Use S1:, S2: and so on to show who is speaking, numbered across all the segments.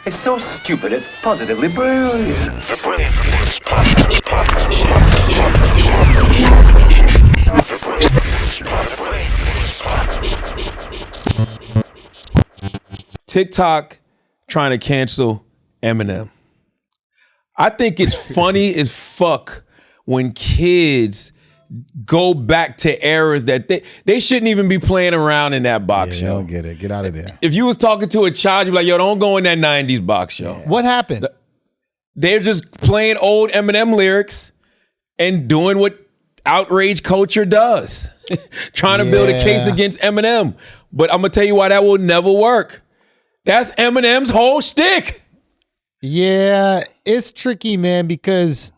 S1: It's so stupid, it's positively brilliant.
S2: The Brilliant Idiots podcast.
S3: TikTok trying to cancel Eminem. I think it's funny as fuck when kids go back to eras that they shouldn't even be playing around in that box show.
S4: I don't get it. Get out of there.
S3: If you was talking to a child, you'd be like, yo, don't go in that 90s box show.
S4: Yeah.
S5: What happened?
S3: They're just playing old Eminem lyrics and doing what outrage culture does. Trying to build a case against Eminem. But I'm going to tell you why that will never work. That's Eminem's whole shtick.
S5: Yeah, it's tricky, man, because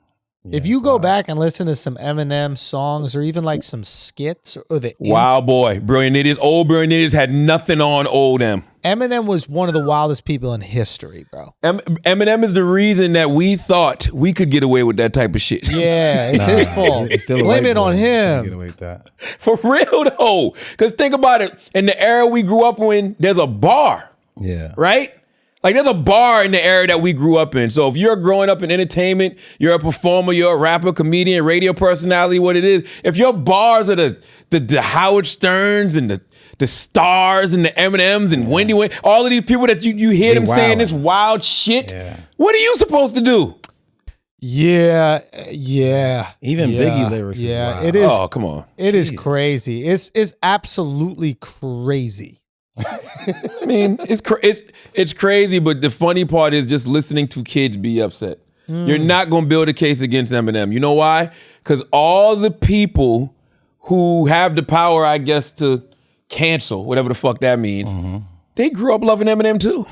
S5: if you go back and listen to some Eminem songs or even like some skits or
S3: Wow, boy. Brilliant Idiots. Old Brilliant Idiots had nothing on old M.
S5: Eminem was one of the wildest people in history, bro.
S3: Eminem is the reason that we thought we could get away with that type of shit.
S5: Yeah, it's his fault.
S4: It's still a
S5: Blame
S4: white
S5: it
S4: boy.
S5: on
S4: You
S5: him.
S4: can't get away with that.
S3: For real, though. Because think about it. In the era we grew up in, there's a bar.
S4: Yeah.
S3: Right? Like there's a bar in the era that we grew up in. So if you're growing up in entertainment, you're a performer, you're a rapper, comedian, radio personality, what it is. If your bars are the Howard Sterns and the Stars and the Eminems and Wendy Wayne, all of these people that you hear them saying this wild shit, what are you supposed to do?
S5: Yeah.
S4: Even Biggie lyrics is wild.
S5: it is.
S3: Oh, come on.
S5: It is crazy. It's absolutely crazy.
S3: I mean, it's crazy, but the funny part is just listening to kids be upset. You're not going to build a case against Eminem. You know why? Because all the people who have the power, I guess, to cancel, whatever the fuck that means, they grew up loving Eminem too.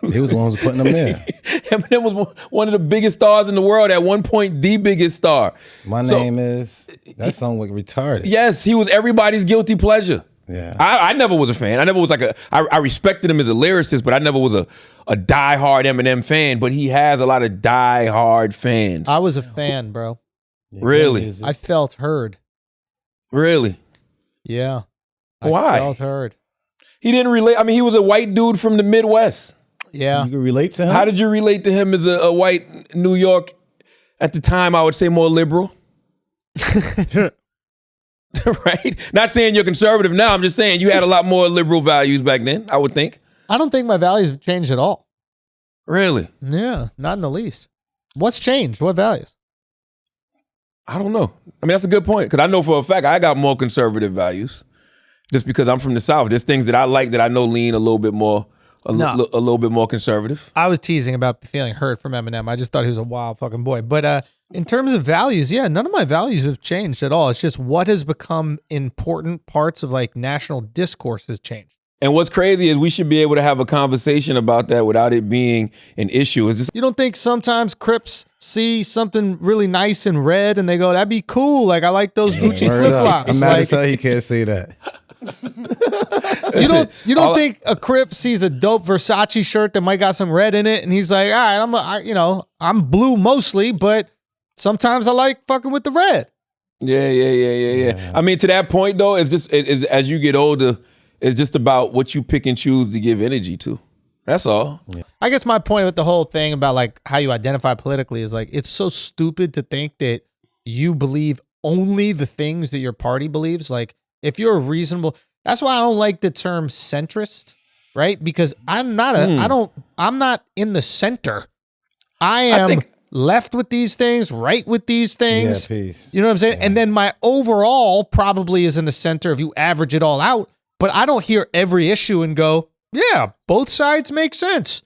S4: He was the one who was putting them there.
S3: Eminem was one of the biggest stars in the world, at one point the biggest star.
S4: My name is, that song was retarded.
S3: Yes, he was everybody's guilty pleasure.
S4: Yeah.
S3: I never was a fan. I never was I respected him as a lyricist, but I never was a diehard Eminem fan, but he has a lot of diehard fans.
S5: I was a fan, bro.
S3: Really?
S5: I felt heard.
S3: Really?
S5: Yeah.
S3: Why?
S5: I felt heard.
S3: He didn't relate. I mean, he was a white dude from the Midwest.
S5: Yeah.
S4: You can relate to him?
S3: How did you relate to him as a white New York, at the time, I would say more liberal? Right? Not saying you're conservative now. I'm just saying you had a lot more liberal values back then, I would think.
S5: I don't think my values have changed at all.
S3: Really?
S5: Yeah, not in the least. What's changed? What values?
S3: I don't know. I mean, that's a good point, because I know for a fact I got more conservative values just because I'm from the South. There's things that I like that I know lean a little bit more, a little bit more conservative.
S5: I was teasing about feeling hurt from Eminem. I just thought he was a wild fucking boy. But in terms of values, yeah, none of my values have changed at all. It's just what has become important parts of like national discourse has changed.
S3: And what's crazy is we should be able to have a conversation about that without it being an issue. Is this?
S5: You don't think sometimes Crips see something really nice in red and they go, that'd be cool. Like, I like those Gucci flip-flops.
S4: I'm mad
S5: Like,
S4: as hell he can't say that.
S5: you don't think a Crip sees a dope Versace shirt that might got some red in it and he's like, all right, I'm blue mostly, but sometimes I like fucking with the red.
S3: Yeah. I mean, to that point though, it's just as you get older, it's just about what you pick and choose to give energy to. That's all. Yeah.
S5: I guess my point with the whole thing about like how you identify politically is like, it's so stupid to think that you believe only the things that your party believes. Like if you're a reasonable, that's why I don't like the term centrist, right? Because I'm not I'm not in the center. I am left with these things, right with these things.
S4: Yeah, peace.
S5: You know what I'm saying?
S4: Yeah.
S5: And then my overall probably is in the center if you average it all out. But I don't hear every issue and go, yeah, both sides make sense.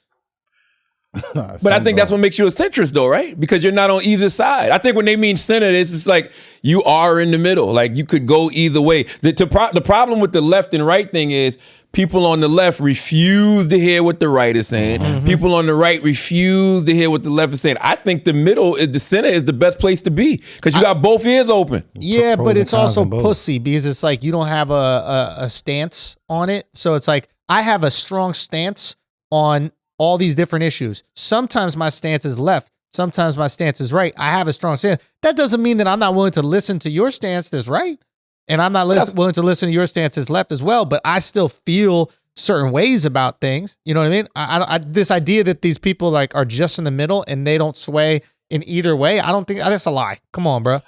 S3: But I think that's what makes you a centrist though, right? Because you're not on either side. I think when they mean center, it's just like you are in the middle. Like you could go either way. The problem with the left and right thing is people on the left refuse to hear what the right is saying. Mm-hmm. People on the right refuse to hear what the left is saying. I think the center is the best place to be because you got both ears open.
S5: Yeah, but it's also pussy because it's like you don't have a stance on it. So it's like I have a strong stance on all these different issues. Sometimes my stance is left. Sometimes my stance is right. I have a strong stance. That doesn't mean that I'm not willing to listen to your stance that's right. And I'm not willing to listen to your stance that's left as well. But I still feel certain ways about things. You know what I mean? I this idea that these people like are just in the middle and they don't sway in either way, I don't think that's a lie. Come on, bro.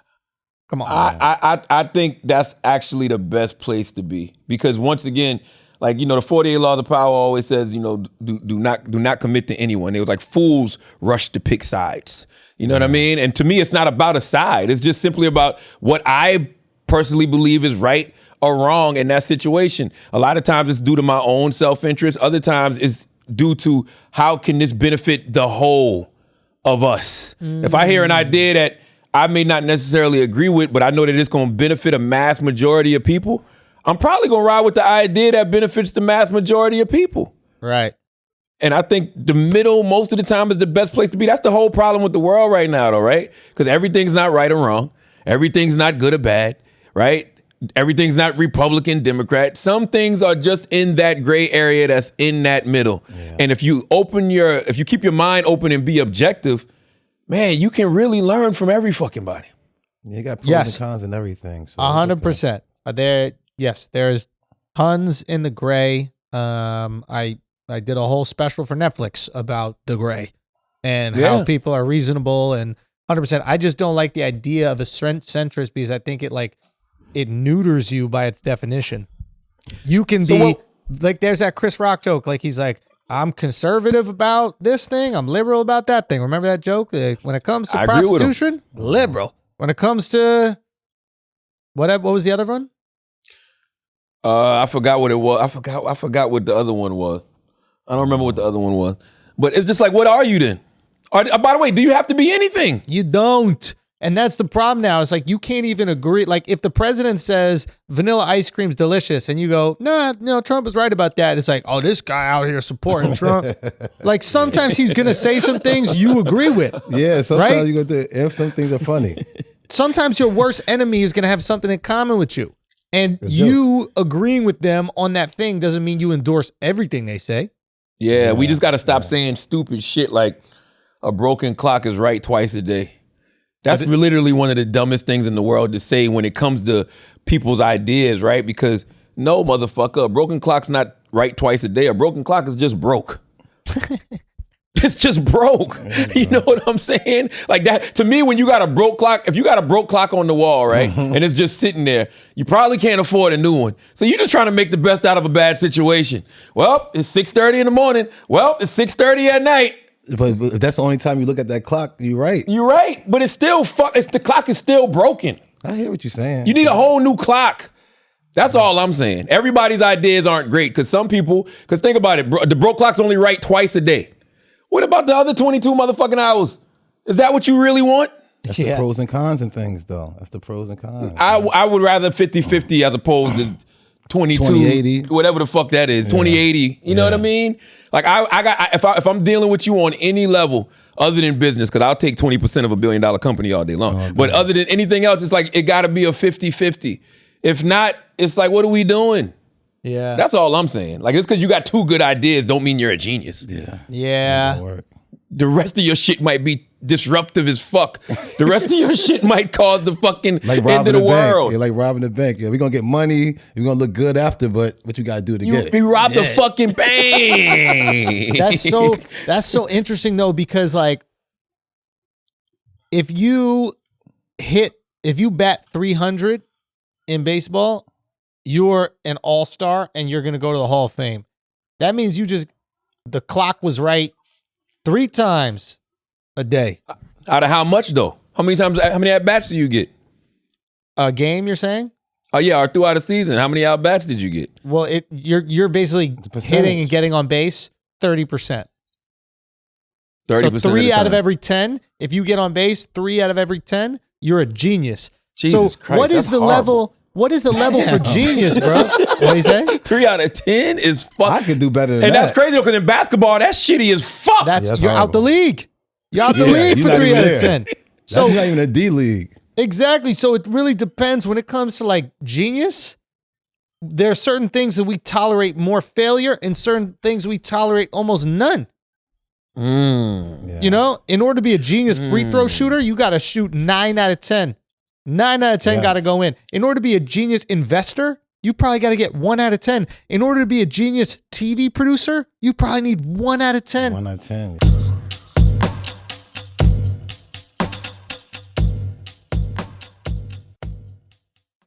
S5: Come on.
S3: I think that's actually the best place to be, because once again, like, you know, the 48 laws of power always says, you know, do not commit to anyone. It was like fools rush to pick sides. You know what I mean? And to me, it's not about a side. It's just simply about what I personally believe is right or wrong in that situation. A lot of times it's due to my own self-interest. Other times it's due to how can this benefit the whole of us. If I hear an idea that I may not necessarily agree with, but I know that it's going to benefit a mass majority of people, I'm probably going to ride with the idea that benefits the mass majority of people.
S5: Right.
S3: And I think the middle most of the time is the best place to be. That's the whole problem with the world right now, though, right? Because everything's not right or wrong. Everything's not good or bad, right? Everything's not Republican, Democrat. Some things are just in that gray area that's in that middle. Yeah. And if you keep your mind open and be objective, man, you can really learn from every fucking body.
S4: You got pros and cons and everything. So
S5: 100%. There's tons in the gray. I did a whole special for Netflix about the gray and how people are reasonable and 100%. I just don't like the idea of a centrist because I think it neuters you by its definition. You can be like, there's that Chris Rock joke. Like, he's like, I'm conservative about this thing. I'm liberal about that thing. Remember that joke? When it comes to prostitution, liberal. When it comes to what was the other one?
S3: I forgot what it was. I forgot what the other one was. I don't remember what the other one was. But it's just like, what are you then? By the way, do you have to be anything?
S5: You don't. And that's the problem now. It's like you can't even agree. Like if the president says vanilla ice cream's delicious and you go, no, Trump is right about that. It's like, oh, this guy out here supporting Trump. Like sometimes he's going to say some things you agree with.
S4: Yeah, sometimes you go through if some things are funny.
S5: Sometimes your worst enemy is going to have something in common with you. And you agreeing with them on that thing doesn't mean you endorse everything they say.
S3: Yeah, we just got to stop saying stupid shit like a broken clock is right twice a day. That's literally one of the dumbest things in the world to say when it comes to people's ideas, right? Because no, motherfucker, a broken clock's not right twice a day. A broken clock is just broke. It's just broke. You know what I'm saying? Like that, to me, when you got a broke clock, if you got a broke clock on the wall, right, and it's just sitting there, you probably can't afford a new one. So you're just trying to make the best out of a bad situation. Well, it's 6:30 in the morning. Well, it's 6:30 at night.
S4: But if that's the only time you look at that clock, you're right.
S3: You're right, but it's still the clock is still broken.
S4: I hear what you're saying.
S3: You need a whole new clock. That's all I'm saying. Everybody's ideas aren't great because think about it, the broke clock's only right twice a day. What about the other 22 motherfucking hours? Is that what you really want?
S4: That's the pros and cons and things, though. That's the pros and cons.
S3: I would rather 50-50 as opposed to 22,
S4: 2080.
S3: whatever the fuck that is, 2080. You know what I mean? Like if I'm dealing with you on any level other than business, because I'll take 20% of $1 billion company all day long. But other than anything else, it's like it got to be a 50-50. If not, it's like, what are we doing?
S5: Yeah,
S3: that's all I'm saying. Like, it's because you got two good ideas don't mean you're a genius.
S5: Yeah.
S3: The rest of your shit might be disruptive as fuck. The rest of your shit might cause the fucking end of the world.
S4: Yeah, like robbing the bank. Yeah, we're gonna get money. We're gonna look good after, but what you gotta do to get it?
S3: You robbed the fucking bank.
S5: That's so interesting though, because like if you bat 300 in baseball, you're an all-star and you're going to go to the Hall of Fame. That means the clock was right 3 times a day.
S3: Out of how much though? How many at-bats do you get?
S5: A game, you're saying?
S3: Oh yeah, or throughout a season, how many at-bats did you get?
S5: Well, you're basically hitting and getting on base 30%.
S3: 30%.
S5: So 3 out of every 10, if you get on base 3 out of every 10, you're a genius.
S3: Jesus Christ,
S5: what is the level? What is the level for genius, bro? What do you say?
S3: 3 out of 10 is fuck.
S4: I could do better than that.
S3: And that's crazy because in basketball, that's shitty as fuck.
S5: You're out the league. You're out the league for 3 out of 10.
S4: So that's not even a D league.
S5: Exactly. So it really depends when it comes to like genius. There are certain things that we tolerate more failure and certain things we tolerate almost none. You know, in order to be a genius free throw shooter, you got to shoot 9 out of 10. 9 out of 10 got to go in. In order to be a genius investor, you probably got to get 1 out of 10. In order to be a genius TV producer, you probably need 1 out of 10.
S4: 1 out of 10.